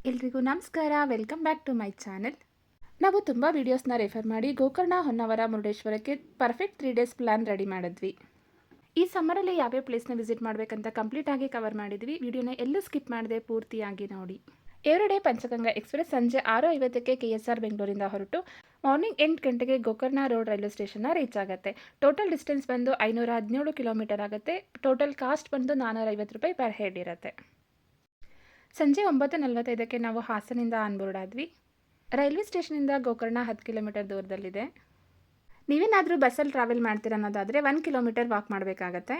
ಎಲ್ರಿಗೂ ನಮಸ್ಕಾರ. Welcome back to my channel. ನಾವು ತುಂಬ ವೀಡಿಯೋಸ್ನ ರೆಫರ್ ಮಾಡಿ ಗೋಕರ್ಣ, ಹೊನ್ನಾವರ, ಮುರುಡೇಶ್ವರಕ್ಕೆ ಪರ್ಫೆಕ್ಟ್ 3 ಡೇಸ್ ಪ್ಲಾನ್ ರೆಡಿ ಮಾಡಿದ್ವಿ. ಈ ಸಮ್ಮರಲ್ಲಿ ಯಾವ್ಯಾವ ಪ್ಲೇಸ್ನ ವಿಸಿಟ್ ಮಾಡಬೇಕಂತ ಕಂಪ್ಲೀಟ್ ಆಗಿ ಕವರ್ ಮಾಡಿದ್ವಿ. ವಿಡಿಯೋನ ಎಲ್ಲೂ ಸ್ಕಿಪ್ ಮಾಡದೆ ಪೂರ್ತಿಯಾಗಿ ನೋಡಿ. ಎವ್ರಿಡೇ ಪಂಚಗಂಗಾ ಎಕ್ಸ್ಪ್ರೆಸ್ ಸಂಜೆ 6:50ಕ್ಕೆ KSR ಬೆಂಗಳೂರಿಂದ ಹೊರಟು ಮಾರ್ನಿಂಗ್ 8 ಗಂಟೆಗೆ ಗೋಕರ್ಣ ರೋಡ್ ರೈಲ್ವೆ ಸ್ಟೇಷನ್ನ ರೀಚ್ ಆಗುತ್ತೆ. ಟೋಟಲ್ ಡಿಸ್ಟೆನ್ಸ್ ಬಂದು 517 ಕಿಲೋಮೀಟರ್ ಆಗುತ್ತೆ. ಟೋಟಲ್ ಕಾಸ್ಟ್ ಬಂದು 450 ರೂಪಾಯಿ ಪರ್ ಹೆಡ್ ಇರುತ್ತೆ. ಸಂಜೆ 9:45ಕ್ಕೆ ನಾವು ಹಾಸನಿಂದ ಆನ್ಬೋರ್ಡ್ ಆದ್ವಿ. ರೈಲ್ವೆ ಸ್ಟೇಷನಿಂದ ಗೋಕರ್ಣ 10 ಕಿಲೋಮೀಟರ್ ದೂರದಲ್ಲಿದೆ. ನೀವೇನಾದರೂ ಬಸ್ಸಲ್ಲಿ ಟ್ರಾವೆಲ್ ಮಾಡ್ತೀರ ಅನ್ನೋದಾದರೆ 1 ಕಿಲೋಮೀಟರ್ ವಾಕ್ ಮಾಡಬೇಕಾಗತ್ತೆ.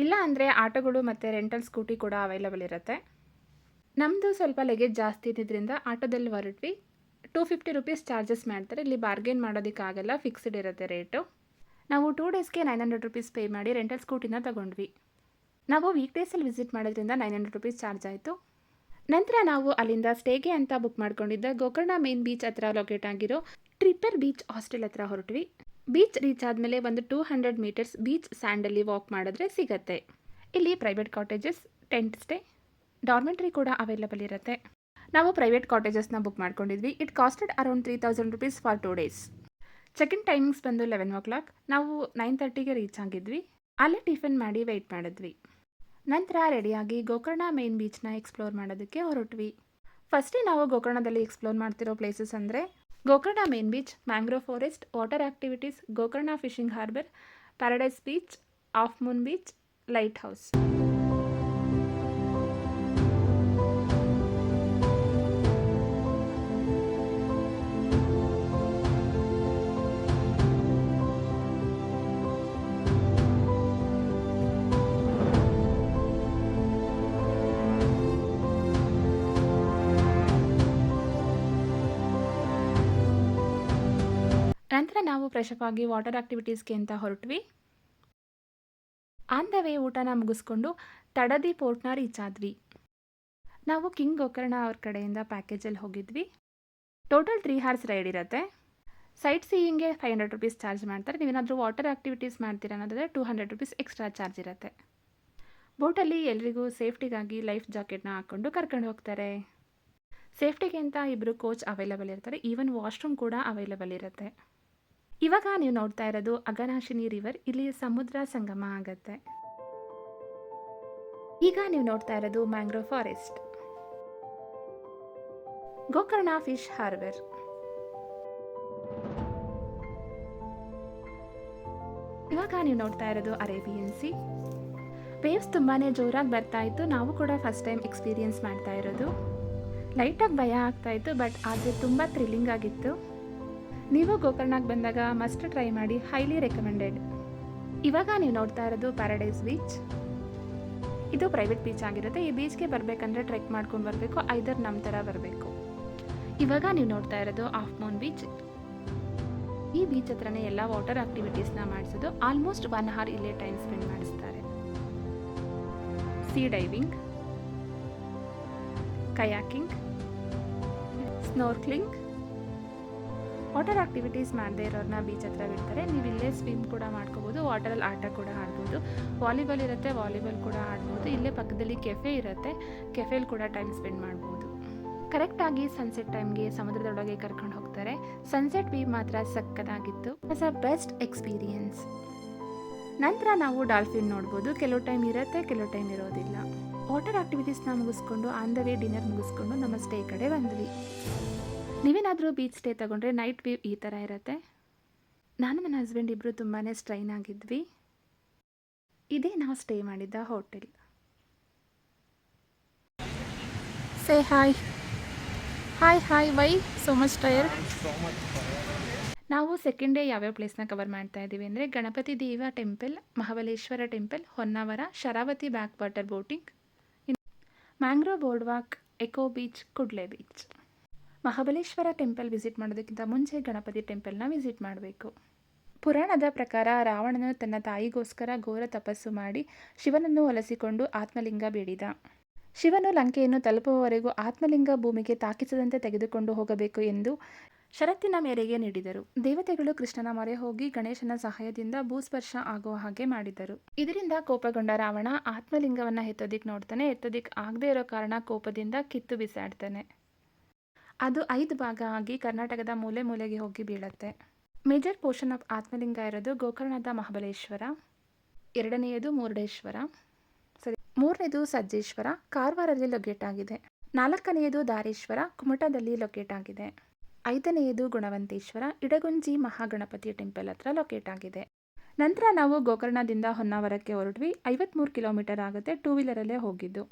ಇಲ್ಲ ಅಂದರೆ ಆಟೋಗಳು ಮತ್ತು ರೆಂಟಲ್ ಸ್ಕೂಟಿ ಕೂಡ ಅವೈಲಬಲ್ ಇರುತ್ತೆ. ನಮ್ಮದು ಸ್ವಲ್ಪ ಲಗೇಜ್ ಜಾಸ್ತಿ ಇದ್ದಿದ್ದರಿಂದ ಆಟೋದಲ್ಲಿ ಹೊರಟ್ವಿ. 250 ರುಪೀಸ್ ಚಾರ್ಜಸ್ ಮಾಡ್ತಾರೆ. ಇಲ್ಲಿ ಬಾರ್ಗೇನ್ ಮಾಡೋದಕ್ಕಾಗಲ್ಲ, ಫಿಕ್ಸ್ಡ್ ಇರುತ್ತೆ ರೇಟು. ನಾವು 2 ಡೇಸ್ಗೆ 900 ರುಪೀಸ್ ಪೇ ಮಾಡಿ ರೆಂಟಲ್ ಸ್ಕೂಟಿನ ತಗೊಂಡ್ವಿ. ನಾವು ವೀಕ್ ಡೇಸಲ್ಲಿ ವಿಸಿಟ್ ಮಾಡೋದ್ರಿಂದ 900 ರುಪೀಸ್ ಚಾರ್ಜ್ ಆಯಿತು. ನಂತರ ನಾವು ಅಲ್ಲಿಂದ ಸ್ಟೇಗೆ ಅಂತ ಬುಕ್ ಮಾಡ್ಕೊಂಡಿದ್ದ ಗೋಕರ್ಣ ಮೇನ್ ಬೀಚ್ ಹತ್ರ ಲೊಕೇಟ್ ಆಗಿರೋ ಟ್ರಿಪ್ಪರ್ ಬೀಚ್ ಹಾಸ್ಟೆಲ್ ಹತ್ರ ಹೊರಟ್ವಿ. ಬೀಚ್ ರೀಚ್ ಆದಮೇಲೆ ಒಂದು 200 ಮೀಟರ್ಸ್ ಬೀಚ್ ಸ್ಯಾಂಡಲ್ಲಿ ವಾಕ್ ಮಾಡಿದ್ರೆ ಸಿಗತ್ತೆ. ಇಲ್ಲಿ private cottages, tent stay, dormitory ಕೂಡ ಅವೈಲಬಲ್ ಇರುತ್ತೆ. ನಾವು ಪ್ರೈವೇಟ್ ಕಾಟೇಜಸ್ನ ಬುಕ್ ಮಾಡ್ಕೊಂಡಿದ್ವಿ. It costed around 3000 rupees for 2 days. Check in timings ಬಂದು 11 o'clock. ನಾವು 9:30ಗೆ ರೀಚ್ ಆಗಿದ್ವಿ. ಅಲ್ಲೇ ಟಿಫನ್ ಮಾಡಿ ವೆಯ್ಟ್ ಮಾಡಿದ್ವಿ. ನಂತರ ರೆಡಿಯಾಗಿ ಗೋಕರ್ಣ ಮೇನ್ ಬೀಚ್ನ ಎಕ್ಸ್ಪ್ಲೋರ್ ಮಾಡೋದಕ್ಕೆ ಹೊರಟ್ವಿ. ಫಸ್ಟೇ ನಾವು ಗೋಕರ್ಣದಲ್ಲಿ ಎಕ್ಸ್ಪ್ಲೋರ್ ಮಾಡ್ತಿರೋ ಪ್ಲೇಸಸ್ ಅಂದರೆ Gokarna main beach, mangrove forest, water activities, Gokarna fishing harbour, paradise beach, half moon beach, light house. ನಂತರ ನಾವು ಫ್ರೆಶಪ್ ಆಗಿ ವಾಟರ್ ಆ್ಯಕ್ಟಿವಿಟೀಸ್ಗೆ ಅಂತ ಹೊರಟ್ವಿ. ಆನ್ ದ ವೇ ಊಟನ ಮುಗಿಸ್ಕೊಂಡು ತಡದಿ ಪೋರ್ಟ್ನ ರೀಚ್ ಆದ್ವಿ. ನಾವು ಕಿಂಗ್ ಗೋಕರ್ಣ ಅವ್ರ ಕಡೆಯಿಂದ ಪ್ಯಾಕೇಜಲ್ಲಿ ಹೋಗಿದ್ವಿ. ಟೋಟಲ್ 3 hours ರೈಡ್ ಇರುತ್ತೆ. ಸೈಟ್ ಸೀಯಿಂಗ್ಗೆ 500 ರುಪೀಸ್ ಚಾರ್ಜ್ ಮಾಡ್ತಾರೆ. ನೀವೇನಾದರೂ ವಾಟರ್ ಆ್ಯಕ್ಟಿವಿಟೀಸ್ ಮಾಡ್ತೀರಾ ಅನ್ನೋದಾದರೆ 200 ರುಪೀಸ್ ಎಕ್ಸ್ಟ್ರಾ ಚಾರ್ಜ್ ಇರುತ್ತೆ. ಬೋಟಲ್ಲಿ ಎಲ್ರಿಗೂ ಸೇಫ್ಟಿಗಾಗಿ ಲೈಫ್ ಜಾಕೆಟ್ನ ಹಾಕ್ಕೊಂಡು ಕರ್ಕೊಂಡು ಹೋಗ್ತಾರೆ. ಸೇಫ್ಟಿಗೆ ಅಂತ 2 ಕೋಚ್ ಅವೈಲಬಲ್ ಇರ್ತಾರೆ. ಈವನ್ ವಾಶ್ರೂಮ್ ಕೂಡ ಅವೈಲಬಲ್ ಇರುತ್ತೆ. ಇವಾಗ ನೀವು ನೋಡ್ತಾ ಇರೋದು ಅಘನಾಶಿನಿ ರಿವರ್. ಇಲ್ಲಿ ಸಮುದ್ರ ಸಂಗಮ ಆಗುತ್ತೆ. ಈಗ ನೀವು ನೋಡ್ತಾ ಇರೋದು mangrove forest, Gokarna fish harbour. ಇವಾಗ ನೀವು ನೋಡ್ತಾ ಇರೋದು ಅರೇಬಿಯನ್ ಸಿ. ವೇವ್ಸ್ ತುಂಬಾ ಜೋರಾಗಿ ಬರ್ತಾ ಇತ್ತು. ನಾವು ಕೂಡ ಫಸ್ಟ್ ಟೈಮ್ ಎಕ್ಸ್ಪೀರಿಯನ್ಸ್ ಮಾಡ್ತಾ ಇರೋದು. ಲೈಟಾಗಿ ಭಯ ಆಗ್ತಾ ಇತ್ತು, ಬಟ್ ಆದರೆ ತುಂಬ ಥ್ರಿಲ್ಲಿಂಗ್ ಆಗಿತ್ತು. ನೀವು ಗೋಕರ್ಣಕ್ಕೆ ಬಂದಾಗ ಮಸ್ಟ್ ಟ್ರೈ ಮಾಡಿ, ಹೈಲಿ ರೆಕಮೆಂಡೆಡ್. ಇವಾಗ ನೀವು ನೋಡ್ತಾ ಇರೋದು ಪ್ಯಾರಡೈಸ್ ಬೀಚ್. ಇದು ಪ್ರೈವೇಟ್ ಬೀಚ್ ಆಗಿರುತ್ತೆ. ಈ ಬೀಚ್ಗೆ ಬರಬೇಕಂದ್ರೆ ಟ್ರೆಕ್ ಮಾಡ್ಕೊಂಡು ಬರಬೇಕು, ಐದರ್ ನಮ್ಮ ಥರ ಬರಬೇಕು. ಇವಾಗ ನೀವು ನೋಡ್ತಾ ಇರೋದು ಹಾಫ್ ಮೂನ್ ಬೀಚ್. ಈ ಬೀಚ್ ಹತ್ರನೇ ಎಲ್ಲ ವಾಟರ್ ಆ್ಯಕ್ಟಿವಿಟೀಸ್ನ ಮಾಡಿಸೋದು. ಆಲ್ಮೋಸ್ಟ್ 1 hour ಇಲ್ಲೇ ಟೈಮ್ ಸ್ಪೆಂಡ್ ಮಾಡಿಸ್ತಾರೆ. Sea diving, kayaking, snorkelling. Water activities ಮಾಡದೇ ಇರೋರನ್ನ ಬೀಚ್ ಹತ್ರ ಬಿಡ್ತಾರೆ. ನೀವು ಇಲ್ಲೇ ಸ್ವಿಮ್ ಕೂಡ ಮಾಡ್ಕೋಬೋದು, ವಾಟರಲ್ಲಿ ಆಟ ಕೂಡ ಆಡ್ಬೋದು. ವಾಲಿಬಾಲ್ ಇರುತ್ತೆ, ವಾಲಿಬಾಲ್ ಕೂಡ ಆಡ್ಬೋದು. ಇಲ್ಲೇ ಪಕ್ಕದಲ್ಲಿ ಕೆಫೆ ಇರುತ್ತೆ, ಕೆಫೆಲಿ ಕೂಡ ಟೈಮ್ ಸ್ಪೆಂಡ್ ಮಾಡ್ಬೋದು. ಕರೆಕ್ಟಾಗಿ ಸನ್ಸೆಟ್ ಟೈಮ್ಗೆ ಸಮುದ್ರದೊಳಗೆ ಕರ್ಕೊಂಡು ಹೋಗ್ತಾರೆ. ಸನ್ಸೆಟ್ ವ್ಯೂ ಮಾತ್ರ ಸಕ್ಕತ್ತಾಗಿತ್ತು. It's a best experience. ನಂತರ ನಾವು ಡಾಲ್ಫಿನ್ ನೋಡ್ಬೋದು. ಕೆಲವು ಟೈಮ್ ಇರುತ್ತೆ, ಕೆಲವು ಟೈಮ್ ಇರೋದಿಲ್ಲ. ವಾಟರ್ ಆ್ಯಕ್ಟಿವಿಟೀಸ್ನ ಮುಗಿಸ್ಕೊಂಡು ಆನ್ ದ ವೇ ಡಿನ್ನರ್ ಮುಗಿಸ್ಕೊಂಡು ನಮ್ಮ ಸ್ಟೇ ಕಡೆ ಬಂದ್ವಿ. ನೀವೇನಾದರೂ ಬೀಚ್ ಸ್ಟೇ ತಗೊಂಡ್ರೆ ನೈಟ್ ವ್ಯೂ ಈ ಥರ ಇರುತ್ತೆ. ನಾನು ನನ್ನ ಹಸ್ಬೆಂಡ್ ಇಬ್ಬರು ತುಂಬಾ ಸ್ಟ್ರೈನ್ ಆಗಿದ್ವಿ. ಇದೇ ನಾವು ಸ್ಟೇ ಮಾಡಿದ್ದ hotel. Say hi. Hi why so much tired. ನಾವು ಸೆಕೆಂಡ್ ಡೇ ಯಾವ್ಯಾವ ಪ್ಲೇಸ್ನ ಕವರ್ ಮಾಡ್ತಾ ಇದ್ದೀವಿ ಅಂದರೆ Ganapati Deva temple, Mahabaleshwar temple, Honnavar, Sharavati back water boating, mangrove board walk, eco beach, Kudle beach. Mahabaleshwar temple visit ಮಾಡೋದಕ್ಕಿಂತ ಮುಂಚೆ ಗಣಪತಿ ಟೆಂಪಲ್ನ ವಿಸಿಟ್ ಮಾಡಬೇಕು. ಪುರಾಣದ ಪ್ರಕಾರ ರಾವಣನು ತನ್ನ ತಾಯಿಗೋಸ್ಕರ ಘೋರ ತಪಸ್ಸು ಮಾಡಿ ಶಿವನನ್ನು ಒಲಿಸಿಕೊಂಡು ಆತ್ಮಲಿಂಗ ಬೇಡಿದ. ಶಿವನು ಲಂಕೆಯನ್ನು ತಲುಪುವವರೆಗೂ ಆತ್ಮಲಿಂಗ ಭೂಮಿಗೆ ತಾಕಿಸದಂತೆ ತೆಗೆದುಕೊಂಡು ಹೋಗಬೇಕು ಎಂದು ಷರತ್ತಿನ ಮೇರೆಗೆ ನೀಡಿದರು. ದೇವತೆಗಳು ಕೃಷ್ಣನ ಮೊರೆ ಹೋಗಿ ಗಣೇಶನ ಸಹಾಯದಿಂದ ಭೂಸ್ಪರ್ಶ ಆಗುವ ಹಾಗೆ ಮಾಡಿದರು. ಇದರಿಂದ ಕೋಪಗೊಂಡ ರಾವಣ ಆತ್ಮಲಿಂಗವನ್ನ ಎತ್ತೋದಿಕ್ ನೋಡ್ತಾನೆ. ಎತ್ತೋದಿಕ್ ಆಗದೆ ಇರೋ ಕಾರಣ ಕೋಪದಿಂದ ಕಿತ್ತು ಬಿಸಾಡ್ತಾನೆ. ಅದು 5 ಭಾಗ ಆಗಿ ಕರ್ನಾಟಕದ ಮೂಲೆ ಮೂಲೆಗೆ ಹೋಗಿ ಬೀಳತ್ತೆ. ಮೇಜರ್ ಪೋರ್ಷನ್ ಆಫ್ ಆತ್ಮಲಿಂಗ ಇರೋದು ಗೋಕರ್ಣದ ಮಹಾಬಲೇಶ್ವರ, 2ನೇಯದು ಮುರುಡೇಶ್ವರ, ಮೂರನೇದು ಸಜ್ಜೇಶ್ವರ, ಕಾರವಾರದಲ್ಲಿ ಲೊಕೇಟ್ ಆಗಿದೆ. 4ನೇಯದು ದಾರೇಶ್ವರ, ಕುಮಟದಲ್ಲಿ ಲೊಕೇಟ್ ಆಗಿದೆ. 5ನೇಯದು ಗುಣವಂತೇಶ್ವರ, ಇಡಗುಂಜಿ ಮಹಾಗಣಪತಿ ಟೆಂಪಲ್ ಹತ್ರ ಲೊಕೇಟ್ ಆಗಿದೆ. ನಂತರ ನಾವು ಗೋಕರ್ಣದಿಂದ ಹೊನ್ನಾವರಕ್ಕೆ ಹೊರಟ್ವಿ. 53 ಕಿಲೋಮೀಟರ್ ಆಗುತ್ತೆ. 2 ವೀಲರಲ್ಲೇ ಹೋಗಿದ್ದು.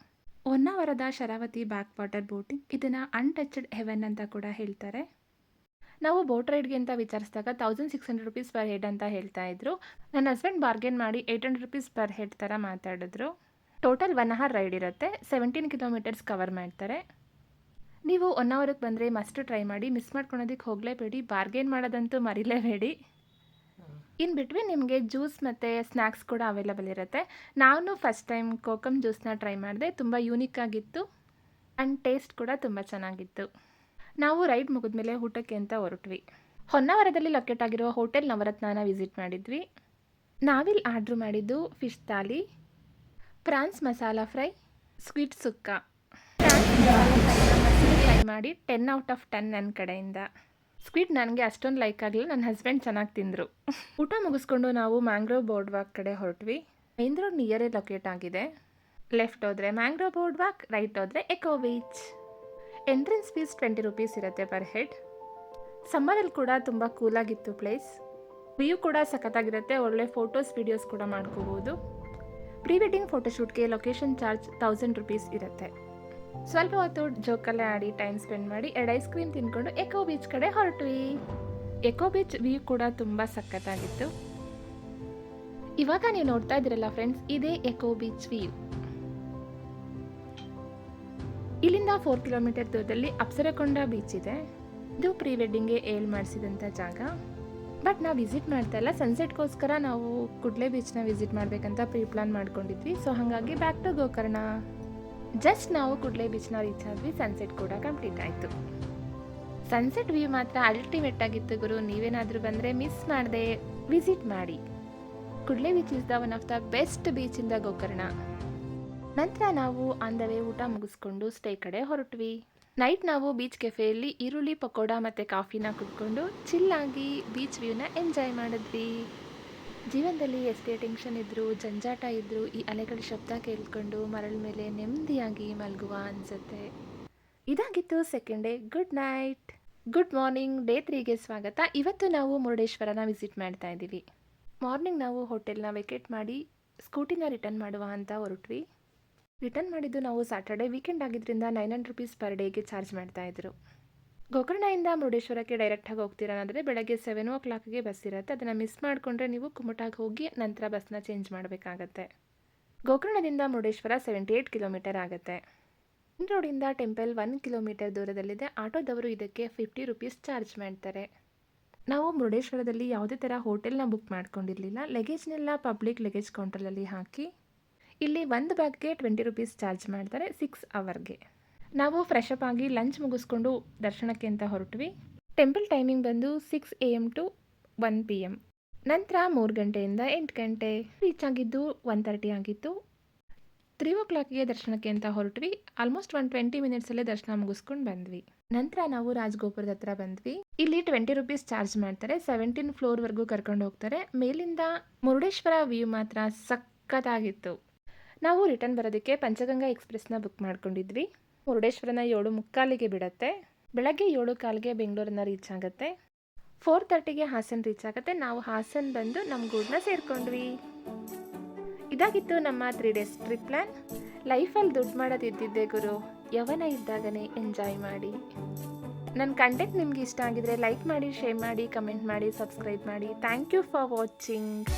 ಹೊನ್ನಾವರದ ಶರಾವತಿ ಬ್ಯಾಕ್ ವಾಟರ್ ಬೋಟಿಂಗ್, ಇದನ್ನು ಅನ್ಟಚ್ಡ್ ಹೆವೆನ್ ಅಂತ ಕೂಡ ಹೇಳ್ತಾರೆ. ನಾವು ಬೋಟ್ ರೈಡ್ಗೆ ಅಂತ ವಿಚಾರಿಸಿದಾಗ 1600 ರುಪೀಸ್ ಪರ್ ಹೆಡ್ ಅಂತ ಹೇಳ್ತಾ ಇದ್ರು. ನನ್ನ ಹಸ್ಬೆಂಡ್ ಬಾರ್ಗೇನ್ ಮಾಡಿ 800 ರುಪೀಸ್ ಪರ್ ಹೆಡ್ ಥರ ಮಾತಾಡಿದ್ರು. ಟೋಟಲ್ 1 ಅವರ್ ರೈಡ್ ಇರುತ್ತೆ. 17 ಕಿಲೋಮೀಟರ್ಸ್ ಕವರ್ ಮಾಡ್ತಾರೆ. ನೀವು ಹೊನ್ನಾವರಕ್ಕೆ ಬಂದರೆ ಮಸ್ಟ್ ಟ್ರೈ ಮಾಡಿ, ಮಿಸ್ ಮಾಡ್ಕೊಳೋದಕ್ಕೆ ಹೋಗಲೇಬೇಡಿ. ಬಾರ್ಗೇನ್ ಮಾಡೋದಂತೂ ಮರಿಲೇಬೇಡಿ. ಇನ್ ಬಿಟ್ವೀನ್ ನಿಮಗೆ ಜ್ಯೂಸ್ ಮತ್ತು ಸ್ನ್ಯಾಕ್ಸ್ ಕೂಡ ಅವೈಲಬಲ್ ಇರುತ್ತೆ. ನಾನು ಫಸ್ಟ್ ಟೈಮ್ ಕೋಕಮ್ ಜ್ಯೂಸ್ನ ಟ್ರೈ ಮಾಡಿದೆ. ತುಂಬ ಯೂನಿಕ್ ಆಗಿತ್ತು ಆ್ಯಂಡ್ ಟೇಸ್ಟ್ ಕೂಡ ತುಂಬ ಚೆನ್ನಾಗಿತ್ತು. ನಾವು ರೈಡ್ ಮುಗಿದ್ಮೇಲೆ ಊಟಕ್ಕೆ ಅಂತ ಹೊರಟ್ವಿ. ಹೊನ್ನಾವರದಲ್ಲಿ ಲೊಕೇಟ್ ಆಗಿರೋ ಹೋಟೆಲ್ ನವರತ್ನನ ವಿಸಿಟ್ ಮಾಡಿದ್ವಿ. ನಾವಿಲ್ಲಿ ಆರ್ಡ್ರ್ ಮಾಡಿದ್ದು fish thali, prawns masala fry, sweet sukka. Fry ಮಾಡಿ 10 ಔಟ್ ಆಫ್ 10 ನನ್ನ ಕಡೆಯಿಂದ. ಸ್ವೀಟ್ ನನಗೆ ಅಷ್ಟೊಂದು ಲೈಕ್ ಆಗಲಿಲ್ಲ. ನನ್ನ ಹಸ್ಬೆಂಡ್ ಚೆನ್ನಾಗಿ ತಿಂದರು. ಊಟ ಮುಗಿಸ್ಕೊಂಡು ನಾವು ಮ್ಯಾಂಗ್ರೋವ್ ಬೋರ್ಡ್ ವಾಕ್ ಕಡೆ ಹೊರಟ್ವಿ. ಮೇನ್ ರೋಡ್ ನಿಯರೇ ಲೊಕೇಟ್ ಆಗಿದೆ. ಲೆಫ್ಟ್ ಹೋದರೆ ಮ್ಯಾಂಗ್ರೋವ್ ಬೋರ್ಡ್ ವಾಕ್, ರೈಟ್ ಹೋದರೆ eco beach. Entrance fees 20 rupees ಇರುತ್ತೆ ಪರ್ ಹೆಡ್. ಸಮ್ಮರಲ್ಲಿ ಕೂಡ ತುಂಬ ಕೂಲಾಗಿತ್ತು ಪ್ಲೇಸ್. ವ್ಯೂ ಕೂಡ ಸಖತ್ತಾಗಿರುತ್ತೆ. ಒಳ್ಳೆ ಫೋಟೋಸ್ ವಿಡಿಯೋಸ್ ಕೂಡ ಮಾಡ್ಕೋಬೋದು. ಪ್ರೀ ವೆಡ್ಡಿಂಗ್ ಫೋಟೋಶೂಟ್ಗೆ ಲೊಕೇಶನ್ ಚಾರ್ಜ್ 1000 ರುಪೀಸ್ ಇರುತ್ತೆ. ಸ್ವಲ್ಪ ಹೊತ್ತು ಜೋಕಲ್ಲೇ ಆಡಿ ಟೈಮ್ ಸ್ಪೆಂಡ್ ಮಾಡಿ 2 ಐಸ್ ಕ್ರೀಮ್ ತಿನ್ಕೊಂಡು ಎಕೋ ಬೀಚ್ ಕಡೆ ಹೊರಟ್ವಿ. ಎಕೋ ಬೀಚ್ ವ್ಯೂ ಕೂಡ ತುಂಬ ಸಖತ್ತಾಗಿತ್ತು. ಇವಾಗ ನೀವು ನೋಡ್ತಾ ಇದ್ದೀರಲ್ಲ ಫ್ರೆಂಡ್ಸ್, ಇದೇ ಎಕೋ ಬೀಚ್ ವ್ಯೂ. ಇಲ್ಲಿಂದ 4 ಕಿಲೋಮೀಟರ್ ದೂರದಲ್ಲಿ ಅಪ್ಸರಕೊಂಡ ಬೀಚ್ ಇದೆ. ಇದು ಪ್ರೀ ವೆಡ್ಡಿಂಗ್ಗೆ ಮಾಡಿಸಿದಂಥ ಜಾಗ. ಬಟ್ ನಾವು ವಿಸಿಟ್ ಮಾಡ್ತಾ ಇಲ್ಲ. ಸನ್ಸೆಟ್ಗೋಸ್ಕರ ನಾವು ಕುಡ್ಲೆ ಬೀಚ್ನ ವಿಸಿಟ್ ಮಾಡಬೇಕಂತ ಪ್ರೀ ಪ್ಲಾನ್ ಮಾಡ್ಕೊಂಡಿದ್ವಿ. ಸೊ ಹಾಗಾಗಿ ಬ್ಯಾಕ್ ಟು ಗೋಕರ್ಣ. ಜಸ್ಟ್ ನಾವು ಕುಡ್ಲೆ ಬೀಚ್ನ ರೀಚ್ ಆದ್ವಿ. ಸನ್ಸೆಟ್ ಕೂಡ ಕಂಪ್ಲೀಟ್ ಆಯಿತು. ಸನ್ಸೆಟ್ ವ್ಯೂ ಮಾತ್ರ ಅಲ್ಟಿಮೇಟ್ ಆಗಿತ್ತು ಗುರು. ನೀವೇನಾದರೂ ಬಂದರೆ ಮಿಸ್ ಮಾಡದೆ ವಿಸಿಟ್ ಮಾಡಿ. Kudle beach is the one of the best beach in the Gokarna. ನಂತರ ನಾವು ಆನ್ ದ ವೇ ಊಟ ಮುಗಿಸ್ಕೊಂಡು ಸ್ಟೇ ಕಡೆ ಹೊರಟ್ವಿ. ನೈಟ್ ನಾವು ಬೀಚ್ ಕೆಫೆಯಲ್ಲಿ ಈರುಳ್ಳಿ ಪಕೋಡ ಮತ್ತು ಕಾಫಿನ ಕುಡ್ಕೊಂಡು ಚಿಲ್ಲಾಗಿ ಬೀಚ್ ವ್ಯೂನ ಎಂಜಾಯ್ ಮಾಡಿದ್ವಿ. ಜೀವನದಲ್ಲಿ ಎಷ್ಟೇ ಟೆನ್ಷನ್ ಇದ್ದರೂ, ಜಂಜಾಟ ಇದ್ದರೂ ಈ ಅಲೆಗಳ ಶಬ್ದ ಕೇಳ್ಕೊಂಡು ಮರಳ ಮೇಲೆ ನೆಮ್ಮದಿಯಾಗಿ ಮಲಗುವ ಅನಿಸುತ್ತೆ. ಇದಾಗಿತ್ತು second day. Good night, good morning. Day 3ಗೆ ಸ್ವಾಗತ. ಇವತ್ತು ನಾವು ಮುರುಡೇಶ್ವರನ ವಿಸಿಟ್ ಮಾಡ್ತಾ ಇದ್ದೀವಿ. ಮಾರ್ನಿಂಗ್ ನಾವು ಹೋಟೆಲ್ನ ವೆಕೇಟ್ ಮಾಡಿ ಸ್ಕೂಟಿನ ರಿಟರ್ನ್ ಮಾಡುವ ಅಂತ ಹೊರಟ್ವಿ. ರಿಟರ್ನ್ ಮಾಡಿದ್ದು ನಾವು ಸ್ಯಾಟರ್ಡೆ. ವೀಕೆಂಡ್ ಆಗಿದ್ದರಿಂದ 900 ರುಪೀಸ್ ಪರ್ ಡೇಗೆ ಚಾರ್ಜ್ ಮಾಡ್ತಾಯಿದ್ರು. ಗೋಕರ್ಣದಿಂದ ಮುರುಡೇಶ್ವರಕ್ಕೆ ಡೈರೆಕ್ಟಾಗಿ ಹೋಗ್ತೀರಾನಂದರೆ ಬೆಳಗ್ಗೆ 7 o'clockಗೆ ಬಸ್ ಇರುತ್ತೆ. ಅದನ್ನು ಮಿಸ್ ಮಾಡಿಕೊಂಡ್ರೆ ನೀವು ಕುಮಟಾಗೆ ಹೋಗಿ ನಂತರ ಬಸ್ನ ಚೇಂಜ್ ಮಾಡಬೇಕಾಗತ್ತೆ. ಗೋಕರ್ಣದಿಂದ ಮುರುಡೇಶ್ವರ 78 ಕಿಲೋಮೀಟರ್ ಆಗುತ್ತೆ. ಮೇನ್ ರೋಡಿಂದ ಟೆಂಪಲ್ 1 ಕಿಲೋಮೀಟರ್ ದೂರದಲ್ಲಿದೆ. ಆಟೋದವರು ಇದಕ್ಕೆ 50 ರುಪೀಸ್ ಚಾರ್ಜ್ ಮಾಡ್ತಾರೆ. ನಾವು ಮುರುಡೇಶ್ವರದಲ್ಲಿ ಯಾವುದೇ ಥರ ಹೋಟೆಲ್ನ ಬುಕ್ ಮಾಡ್ಕೊಂಡಿರಲಿಲ್ಲ. ಲಗೇಜ್ನೆಲ್ಲ ಪಬ್ಲಿಕ್ ಲಗೇಜ್ ಕೌಂಟರಲ್ಲಿ ಹಾಕಿ ಇಲ್ಲಿ ಒಂದು ಬ್ಯಾಗ್ಗೆ 20 ರುಪೀಸ್ ಚಾರ್ಜ್ ಮಾಡ್ತಾರೆ 6 ಅವರ್ಗೆ. ನಾವು ಫ್ರೆಶ್ ಅಪ್ ಆಗಿ ಲಂಚ್ ಮುಗಿಸ್ಕೊಂಡು ದರ್ಶನಕ್ಕೆ ಅಂತ ಹೊರಟ್ವಿ. ಟೆಂಪಲ್ ಟೈಮಿಂಗ್ ಬಂದು 6 AM to 1 PM. ನಂತರ 3 ಗಂಟೆಯಿಂದ 8 ಗಂಟೆ. ರೀಚ್ ಆಗಿದ್ದು 1:30 ಆಗಿತ್ತು. 3 o'clockಗೆ ದರ್ಶನಕ್ಕೆ ಅಂತ ಹೊರಟ್ವಿ. ಆಲ್ಮೋಸ್ಟ್ 20 ಮಿನಿಟ್ಸಲ್ಲೇ ದರ್ಶನ ಮುಗಿಸ್ಕೊಂಡು ಬಂದ್ವಿ. ನಂತರ ನಾವು ರಾಜಗೋಪುರದ ಹತ್ರ ಬಂದ್ವಿ. ಇಲ್ಲಿ 20 ರುಪೀಸ್ ಚಾರ್ಜ್ ಮಾಡ್ತಾರೆ. 17th ಫ್ಲೋರ್ವರೆಗೂ ಕರ್ಕೊಂಡು ಹೋಗ್ತಾರೆ. ಮೇಲಿಂದ ಮುರುಡೇಶ್ವರ ವ್ಯೂ ಮಾತ್ರ ಸಖತ್ತಾಗಿತ್ತು. ನಾವು ರಿಟರ್ನ್ ಬರೋದಕ್ಕೆ ಪಂಚಗಂಗಾ ಎಕ್ಸ್ಪ್ರೆಸ್ನ ಬುಕ್ ಮಾಡ್ಕೊಂಡಿದ್ವಿ. ಮುರುಡೇಶ್ವರನ 7:45ಗೆ ಬಿಡುತ್ತೆ. ಬೆಳಗ್ಗೆ 7:15ಗೆ ಬೆಂಗಳೂರನ್ನ ರೀಚ್ ಆಗುತ್ತೆ. 4:30ಗೆ ಹಾಸನ್ ರೀಚ್ ಆಗುತ್ತೆ. ನಾವು ಹಾಸನ್ ಬಂದು ನಮ್ಮ ಗೂಡನ್ನ ಸೇರಿಕೊಂಡ್ವಿ. ಇದಾಗಿತ್ತು ನಮ್ಮ 3 days ಟ್ರಿಪ್ ಪ್ಲ್ಯಾನ್. ಲೈಫಲ್ಲಿ ದುಡ್ಡು ಮಾಡೋದು ಇದ್ದಿದ್ದೆ ಗುರು. ಯವನ ಇದ್ದಾಗನೇ ಎಂಜಾಯ್ ಮಾಡಿ. ನನ್ನ ಕಂಟೆಂಟ್ ನಿಮ್ಗೆ ಇಷ್ಟ ಆಗಿದ್ರೆ ಲೈಕ್ ಮಾಡಿ, ಶೇರ್ ಮಾಡಿ, ಕಮೆಂಟ್ ಮಾಡಿ, ಸಬ್ಸ್ಕ್ರೈಬ್ ಮಾಡಿ. Thank you for watching.